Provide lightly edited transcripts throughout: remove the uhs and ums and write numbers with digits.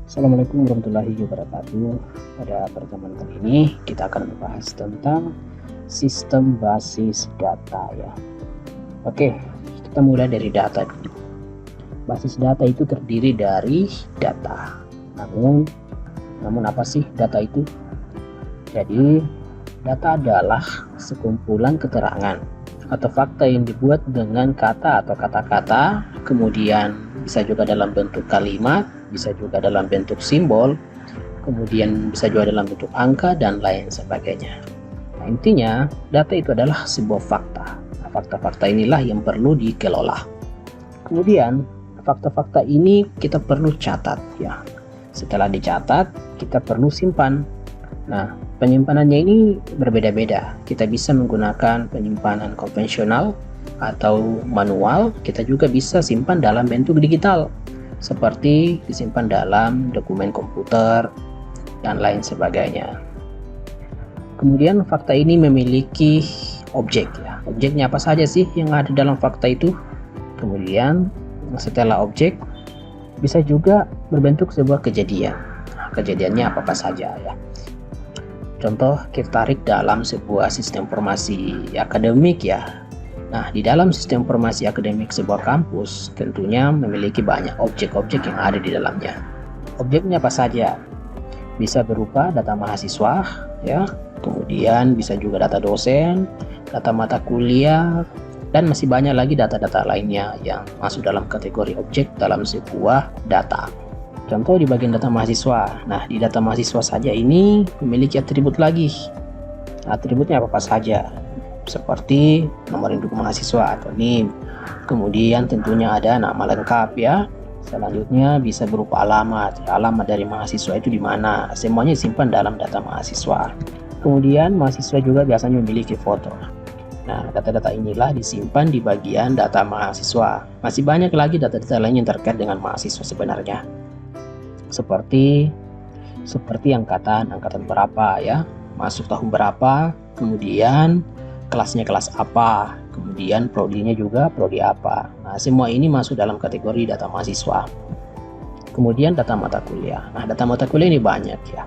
Assalamualaikum warahmatullahi wabarakatuh. Pada pertemuan kali ini kita akan membahas tentang sistem basis data ya. Oke, kita mulai dari data dulu. Basis data itu terdiri dari data. Namun apa sih data itu? Jadi data adalah sekumpulan keterangan atau fakta yang dibuat dengan kata atau kata-kata, kemudian bisa juga dalam bentuk kalimat, bisa juga dalam bentuk simbol, kemudian bisa juga dalam bentuk angka dan lain sebagainya. Nah, intinya data itu adalah sebuah fakta. Nah, fakta-fakta inilah yang perlu dikelola. Kemudian fakta-fakta ini kita perlu catat ya. Setelah dicatat, kita perlu simpan. Nah, penyimpanannya ini berbeda-beda. Kita bisa menggunakan penyimpanan konvensional atau manual. Kita juga bisa simpan dalam bentuk digital, seperti disimpan dalam dokumen komputer dan lain sebagainya. Kemudian fakta ini memiliki objek ya. Objeknya apa saja sih yang ada dalam fakta itu? Kemudian setelah objek bisa juga berbentuk sebuah kejadian. Nah, kejadiannya apa saja ya. Contoh kita tarik dalam sebuah sistem informasi akademik ya. Nah, di dalam sistem informasi akademik sebuah kampus tentunya memiliki banyak objek-objek yang ada di dalamnya. Objeknya apa saja? Bisa berupa data mahasiswa ya, kemudian bisa juga data dosen, data mata kuliah, dan masih banyak lagi data-data lainnya yang masuk dalam kategori objek dalam sebuah data. Contoh di bagian data mahasiswa. Nah, di data mahasiswa saja ini memiliki atribut lagi. Atributnya apa saja? Seperti nomor induk mahasiswa atau NIM. Kemudian tentunya ada nama lengkap ya. Selanjutnya bisa berupa alamat. Alamat dari mahasiswa itu di mana? Semuanya disimpan dalam data mahasiswa. Kemudian mahasiswa juga biasanya memiliki foto. Nah, data-data inilah disimpan di bagian data mahasiswa. Masih banyak lagi data-data lain yang terkait dengan mahasiswa sebenarnya. Seperti angkatan berapa ya, masuk tahun berapa, kemudian kelasnya kelas apa, kemudian prodinya juga prodi apa. Nah, semua ini masuk dalam kategori data mahasiswa. Kemudian data mata kuliah. Nah, data mata kuliah ini banyak ya.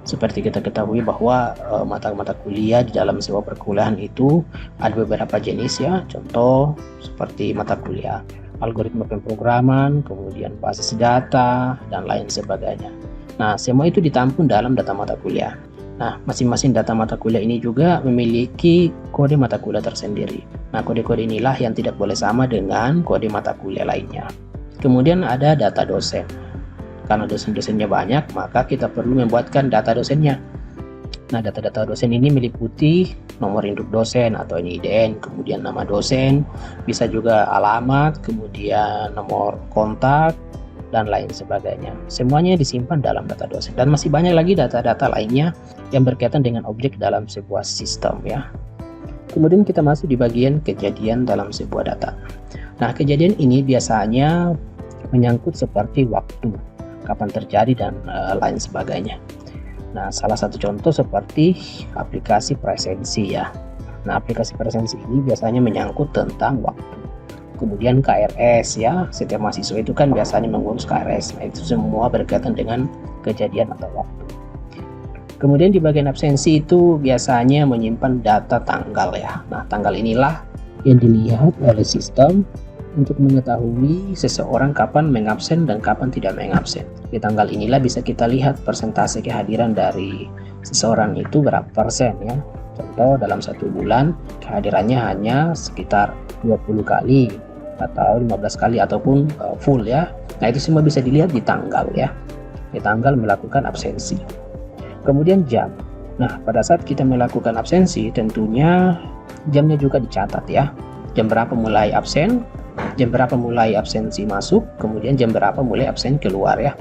Seperti kita ketahui bahwa mata-mata kuliah di dalam sebuah perkuliahan itu ada beberapa jenis ya. Contoh seperti mata kuliah algoritma pemrograman, kemudian basis data, dan lain sebagainya. Nah, semua itu ditampung dalam data mata kuliah. Nah, masing-masing data mata kuliah ini juga memiliki kode mata kuliah tersendiri. Nah, kode-kode inilah yang tidak boleh sama dengan kode mata kuliah lainnya. Kemudian ada data dosen. Karena dosen-dosennya banyak, maka kita perlu membuatkan data dosennya. Nah, data-data dosen ini meliputi nomor induk dosen atau NIDN, kemudian nama dosen, bisa juga alamat, kemudian nomor kontak, dan lain sebagainya. Semuanya disimpan dalam data dosen. Dan masih banyak lagi data-data lainnya yang berkaitan dengan objek dalam sebuah sistem ya. Kemudian kita masuk di bagian kejadian dalam sebuah data. Nah, kejadian ini biasanya menyangkut seperti waktu, kapan terjadi, dan lain sebagainya. Nah, salah satu contoh seperti aplikasi presensi ya. Nah, aplikasi presensi ini biasanya menyangkut tentang waktu. Kemudian KRS ya, setiap mahasiswa itu kan biasanya mengurus KRS. Nah, itu semua berkaitan dengan kejadian atau waktu. Kemudian di bagian absensi itu biasanya menyimpan data tanggal ya. Nah, tanggal inilah yang dilihat oleh sistem untuk mengetahui seseorang kapan mengabsen dan kapan tidak mengabsen. Di tanggal inilah bisa kita lihat persentase kehadiran dari seseorang itu berapa persen ya. Contoh dalam satu bulan kehadirannya hanya sekitar 20 kali atau 15 kali ataupun full ya. Nah, itu semua bisa dilihat di tanggal ya. Di tanggal melakukan absensi. Kemudian jam. Nah, pada saat kita melakukan absensi tentunya jamnya juga dicatat ya. Jam berapa mulai absen, jam berapa mulai absensi masuk, kemudian jam berapa mulai absen keluar ya.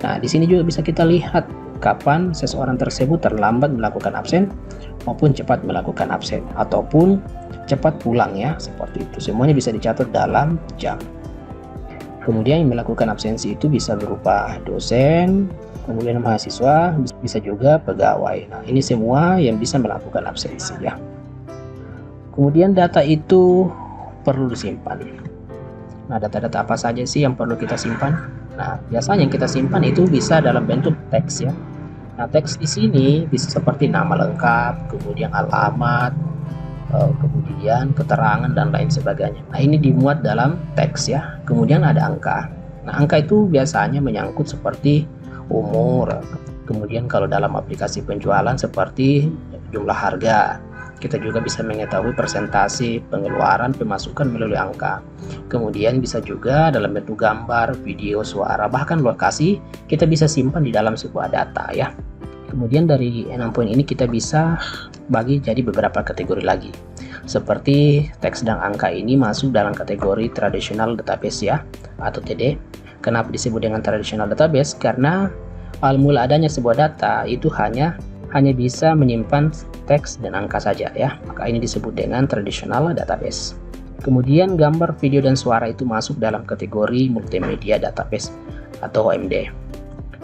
Nah, di sini juga bisa kita lihat kapan seseorang tersebut terlambat melakukan absen maupun cepat melakukan absen ataupun cepat pulang ya, seperti itu. Semuanya bisa dicatat dalam jam. Kemudian yang melakukan absensi itu bisa berupa dosen, kemudian mahasiswa, bisa juga pegawai. Nah, ini semua yang bisa melakukan absensi ya. Kemudian data itu perlu disimpan. Nah, data-data apa saja sih yang perlu kita simpan? Nah, biasanya yang kita simpan itu bisa dalam bentuk teks ya. Nah, teks di sini bisa seperti nama lengkap, kemudian alamat, kemudian keterangan dan lain sebagainya. Nah, ini dimuat dalam teks ya. Kemudian ada angka. Nah, angka itu biasanya menyangkut seperti umur. Kemudian kalau dalam aplikasi penjualan seperti jumlah harga. Kita juga bisa mengetahui persentase pengeluaran pemasukan melalui angka. Kemudian bisa juga dalam bentuk gambar, video, suara, bahkan lokasi kita bisa simpan di dalam sebuah data ya. Kemudian dari 6 poin ini kita bisa bagi jadi beberapa kategori lagi. Seperti teks dan angka ini masuk dalam kategori traditional database ya, atau TD. Kenapa disebut dengan traditional database? Karena awal mula adanya sebuah data itu hanya bisa menyimpan teks dan angka saja ya, maka ini disebut dengan traditional database. Kemudian gambar, video, dan suara itu masuk dalam kategori multimedia database atau OMD.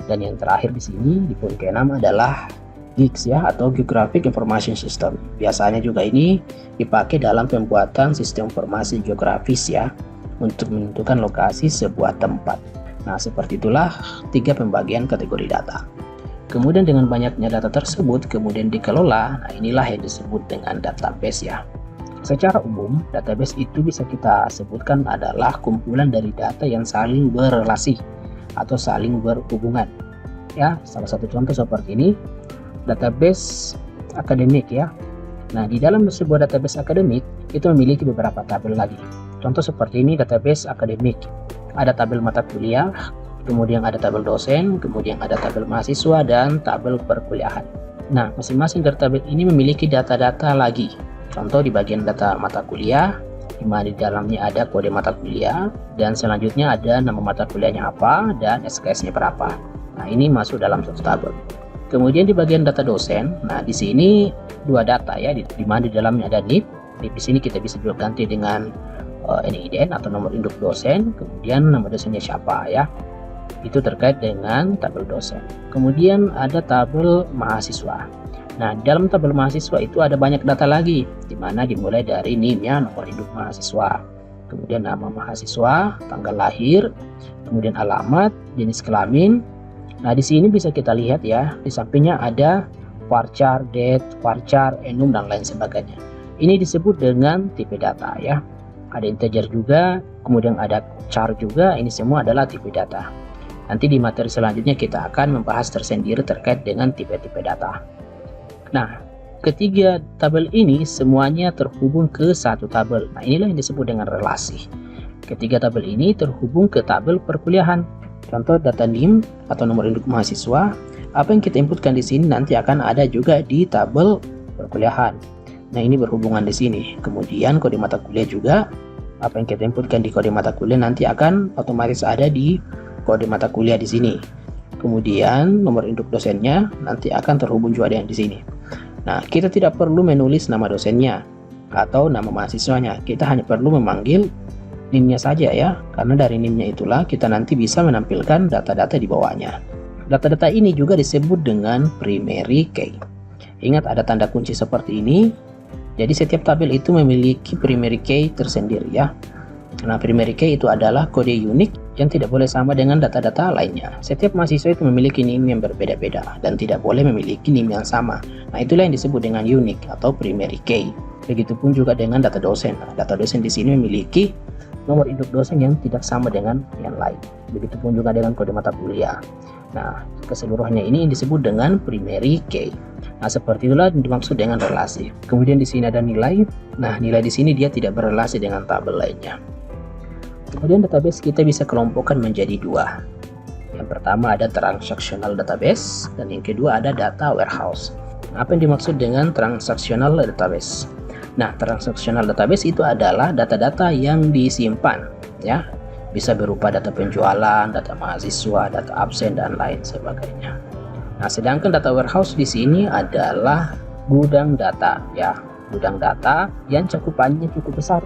Dan yang terakhir di sini di poin ke-6 adalah GIS ya, atau Geographic Information System. Biasanya juga ini dipakai dalam pembuatan sistem informasi geografis ya, untuk menentukan lokasi sebuah tempat. Nah, seperti itulah 3 pembagian kategori data. Kemudian dengan banyaknya data tersebut kemudian dikelola, nah inilah yang disebut dengan database ya. Secara umum, database itu bisa kita sebutkan adalah kumpulan dari data yang saling berrelasi atau saling berhubungan. Ya, salah satu contoh seperti ini, database akademik ya. Nah, di dalam sebuah database akademik itu memiliki beberapa tabel lagi. Contoh seperti ini database akademik. Ada tabel mata kuliah, kemudian ada tabel dosen, kemudian ada tabel mahasiswa, dan tabel perkuliahan. Nah, masing-masing dari tabel ini memiliki data-data lagi. Contoh di bagian data mata kuliah, di mana di dalamnya ada kode mata kuliah, dan selanjutnya ada nama mata kuliahnya apa, dan SKS-nya berapa. Nah, ini masuk dalam satu tabel. Kemudian di bagian data dosen, nah di sini 2 data ya, di mana di dalamnya ada NIP. NIP di sini kita bisa juga ganti dengan NIDN atau nomor induk dosen, kemudian nama dosennya siapa ya. Itu terkait dengan tabel dosen. Kemudian ada tabel mahasiswa. Nah, di dalam tabel mahasiswa itu ada banyak data lagi, di mana dimulai dari NIM-nya, nomor induk mahasiswa, kemudian nama mahasiswa, tanggal lahir, kemudian alamat, jenis kelamin. Nah, di sini bisa kita lihat ya, di sampingnya ada varchar, date, varchar, enum, dan lain sebagainya. Ini disebut dengan tipe data ya. Ada integer juga, kemudian ada char juga, ini semua adalah tipe data. Nanti di materi selanjutnya kita akan membahas tersendiri terkait dengan tipe-tipe data. Nah, ketiga tabel ini semuanya terhubung ke satu tabel. Nah, inilah yang disebut dengan relasi. Ketiga tabel ini terhubung ke tabel perkuliahan. Contoh data NIM atau nomor induk mahasiswa, apa yang kita inputkan di sini nanti akan ada juga di tabel perkuliahan. Nah, ini berhubungan di sini. Kemudian kode mata kuliah juga, apa yang kita inputkan di kode mata kuliah nanti akan otomatis ada di kode mata kuliah di sini. Kemudian nomor induk dosennya nanti akan terhubung juga dengan di sini. Nah, kita tidak perlu menulis nama dosennya atau nama mahasiswanya. Kita hanya perlu memanggil NIM-nya saja ya. Karena dari NIM-nya itulah kita nanti bisa menampilkan data-data di bawahnya. Data-data ini juga disebut dengan primary key. Ingat ada tanda kunci seperti ini. Jadi setiap tabel itu memiliki primary key tersendiri ya. Nah, primary key itu adalah kode unik yang tidak boleh sama dengan data-data lainnya. Setiap mahasiswa itu memiliki NIM yang berbeda-beda dan tidak boleh memiliki NIM yang sama. Nah, itulah yang disebut dengan unik atau primary key. Begitupun juga dengan data dosen. Nah, data dosen di sini memiliki nomor induk dosen yang tidak sama dengan yang lain. Begitupun juga dengan kode mata kuliah. Nah, keseluruhannya ini disebut dengan primary key. Nah, seperti itulah yang dimaksud dengan relasi. Kemudian di sini ada nilai. Nah, nilai di sini dia tidak berrelasi dengan tabel lainnya. Kemudian database kita bisa kelompokkan menjadi 2. Yang pertama ada transactional database dan yang kedua ada data warehouse. Nah, apa yang dimaksud dengan transactional database? Nah, transactional database itu adalah data-data yang disimpan ya. Bisa berupa data penjualan, data mahasiswa, data absen, dan lain sebagainya. Nah, sedangkan data warehouse di sini adalah gudang data ya, gudang data yang cakupannya cukup besar.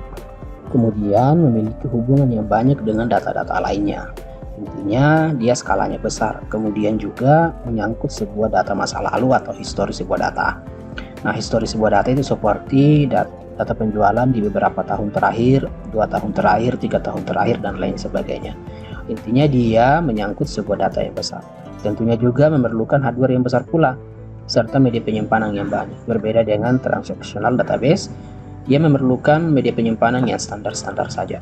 Kemudian memiliki hubungan yang banyak dengan data-data lainnya. Intinya dia skalanya besar. Kemudian juga menyangkut sebuah data masa lalu atau histori sebuah data. Nah, histori sebuah data itu seperti data penjualan di beberapa tahun terakhir, 2 tahun terakhir, 3 tahun terakhir, dan lain sebagainya. Intinya dia menyangkut sebuah data yang besar. Tentunya juga memerlukan hardware yang besar pula, serta media penyimpanan yang banyak. Berbeda dengan transaksional database, dia memerlukan media penyimpanan yang standar-standar saja.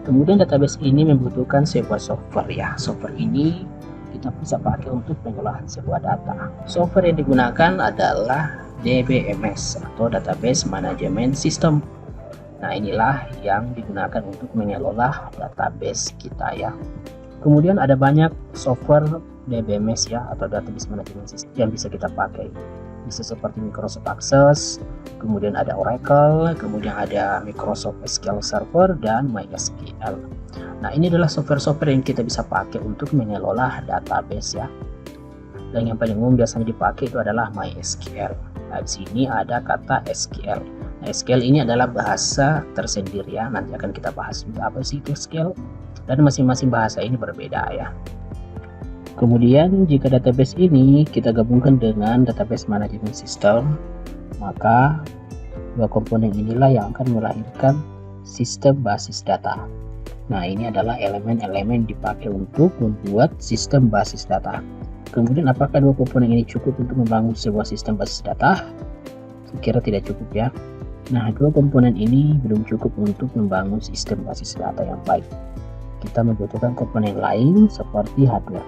Kemudian database ini membutuhkan sebuah software ya. Software ini kita bisa pakai untuk pengolahan sebuah data. Software yang digunakan adalah DBMS atau Database Management System. Nah, inilah yang digunakan untuk mengelola database kita ya. Kemudian ada banyak software DBMS ya atau Database Management System yang bisa kita pakai. Bisa seperti Microsoft Access, kemudian ada Oracle, kemudian ada Microsoft SQL Server dan MySQL. Nah, ini adalah software-software yang kita bisa pakai untuk mengelola database ya. Dan yang paling umum biasanya dipakai itu adalah MySQL. Nah, di sini ada kata SQL. Nah, SQL ini adalah bahasa tersendiri ya. Nanti akan kita bahas juga apa sih itu SQL. Dan masing-masing bahasa ini berbeda ya. Kemudian jika database ini kita gabungkan dengan database management system, maka dua komponen inilah yang akan melahirkan sistem basis data. Nah, ini adalah elemen-elemen dipakai untuk membuat sistem basis data. Kemudian apakah dua komponen ini cukup untuk membangun sebuah sistem basis data? Saya kira tidak cukup ya. Nah, dua komponen ini belum cukup untuk membangun sistem basis data yang baik. Kita membutuhkan komponen lain seperti hardware.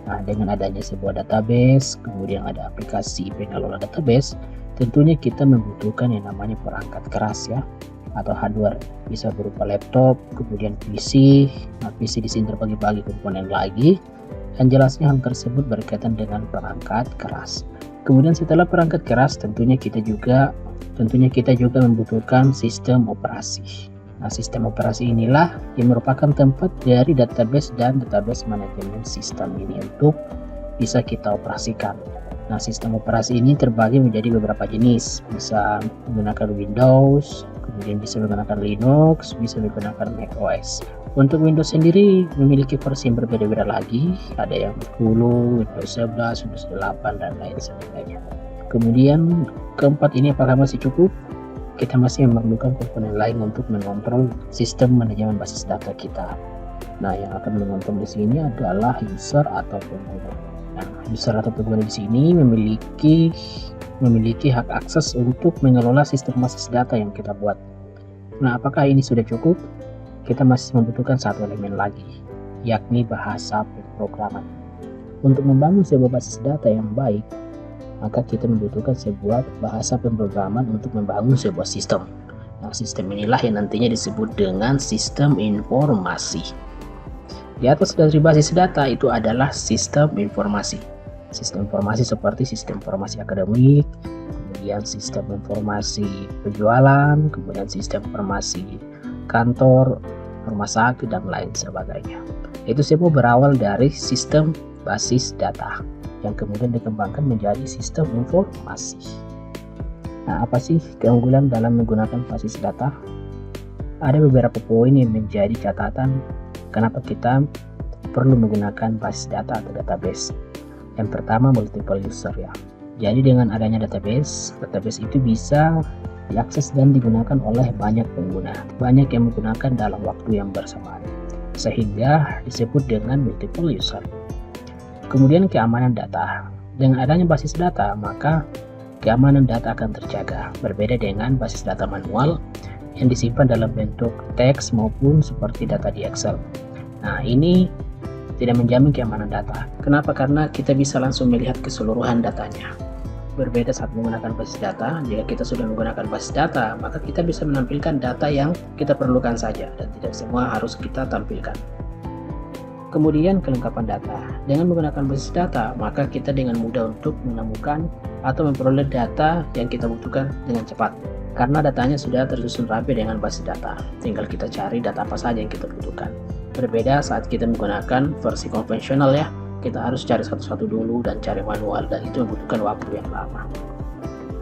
Nah, dengan adanya sebuah database, kemudian ada aplikasi pengelola database, tentunya kita membutuhkan yang namanya perangkat keras ya, atau hardware. Bisa berupa laptop, kemudian PC. Nah, PC di sini terbagi-bagi komponen lagi, dan jelasnya hal tersebut berkaitan dengan perangkat keras. Kemudian setelah perangkat keras, tentunya kita juga membutuhkan sistem operasi. Nah, sistem operasi inilah yang merupakan tempat dari database dan database manajemen sistem ini untuk bisa kita operasikan. Nah, sistem operasi ini terbagi menjadi beberapa jenis. Bisa menggunakan Windows, kemudian bisa menggunakan Linux, bisa menggunakan macOS. Untuk Windows sendiri memiliki versi yang berbeda-beda lagi. Ada yang 10, Windows 11, Windows 8, dan lain sebagainya. Kemudian keempat ini apakah masih cukup? Kita masih memerlukan komponen lain untuk mengontrol sistem manajemen basis data kita. Nah, yang akan mengontrol di sini adalah user atau pengguna. Nah, user atau pengguna di sini memiliki hak akses untuk mengelola sistem basis data yang kita buat. Nah, apakah ini sudah cukup? Kita masih membutuhkan satu elemen lagi, yakni bahasa pemrograman. Untuk membangun sebuah basis data yang baik, maka kita membutuhkan sebuah bahasa pemrograman untuk membangun sebuah sistem. Nah, sistem inilah yang nantinya disebut dengan sistem informasi. Di atas dari basis data itu adalah sistem informasi. Sistem informasi seperti sistem informasi akademik, kemudian sistem informasi penjualan, kemudian sistem informasi kantor, rumah sakit, dan lain sebagainya. Itu semua berawal dari sistem basis data yang kemudian dikembangkan menjadi sistem informasi. Nah, apa sih keunggulan dalam menggunakan basis data? Ada beberapa poin yang menjadi catatan kenapa kita perlu menggunakan basis data atau database. Yang pertama, multiple user ya. Jadi dengan adanya database itu bisa diakses dan digunakan oleh banyak pengguna. Banyak yang menggunakan dalam waktu yang bersamaan, sehingga disebut dengan multiple user. Kemudian keamanan data. Dengan adanya basis data, maka keamanan data akan terjaga. Berbeda dengan basis data manual yang disimpan dalam bentuk teks maupun seperti data di Excel. Nah, ini tidak menjamin keamanan data. Kenapa? Karena kita bisa langsung melihat keseluruhan datanya. Berbeda saat menggunakan basis data. Jika kita sudah menggunakan basis data, maka kita bisa menampilkan data yang kita perlukan saja dan tidak semua harus kita tampilkan. Kemudian kelengkapan data. Dengan menggunakan basis data, maka kita dengan mudah untuk menemukan atau memperoleh data yang kita butuhkan dengan cepat. Karena datanya sudah tersusun rapi dengan basis data. Tinggal kita cari data apa saja yang kita butuhkan. Berbeda saat kita menggunakan versi konvensional ya. Kita harus cari satu-satu dulu dan cari manual, dan itu membutuhkan waktu yang lama.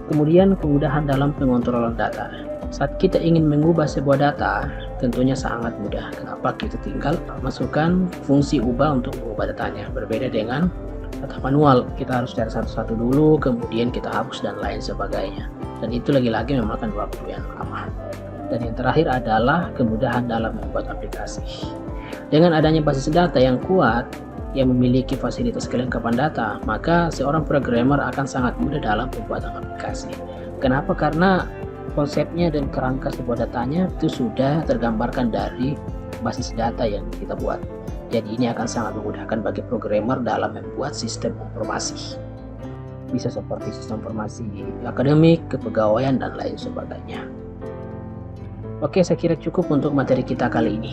Kemudian kemudahan dalam pengontrolan data. Saat kita ingin mengubah sebuah data, tentunya sangat mudah. Kenapa? Kita tinggal masukkan fungsi ubah untuk mengubah datanya. Berbeda dengan data manual, kita harus cari satu-satu dulu, kemudian kita hapus dan lain sebagainya. Dan itu lagi-lagi memakan waktu yang lama. Dan yang terakhir adalah kemudahan dalam membuat aplikasi. Dengan adanya basis data yang kuat yang memiliki fasilitas kelengkapan data, maka seorang programmer akan sangat mudah dalam pembuatan aplikasi. Kenapa? Karena konsepnya dan kerangka sebuah datanya itu sudah tergambarkan dari basis data yang kita buat. Jadi ini akan sangat memudahkan bagi programmer dalam membuat sistem informasi. Bisa seperti sistem informasi akademik, kepegawaian, dan lain sebagainya. Oke, saya kira cukup untuk materi kita kali ini.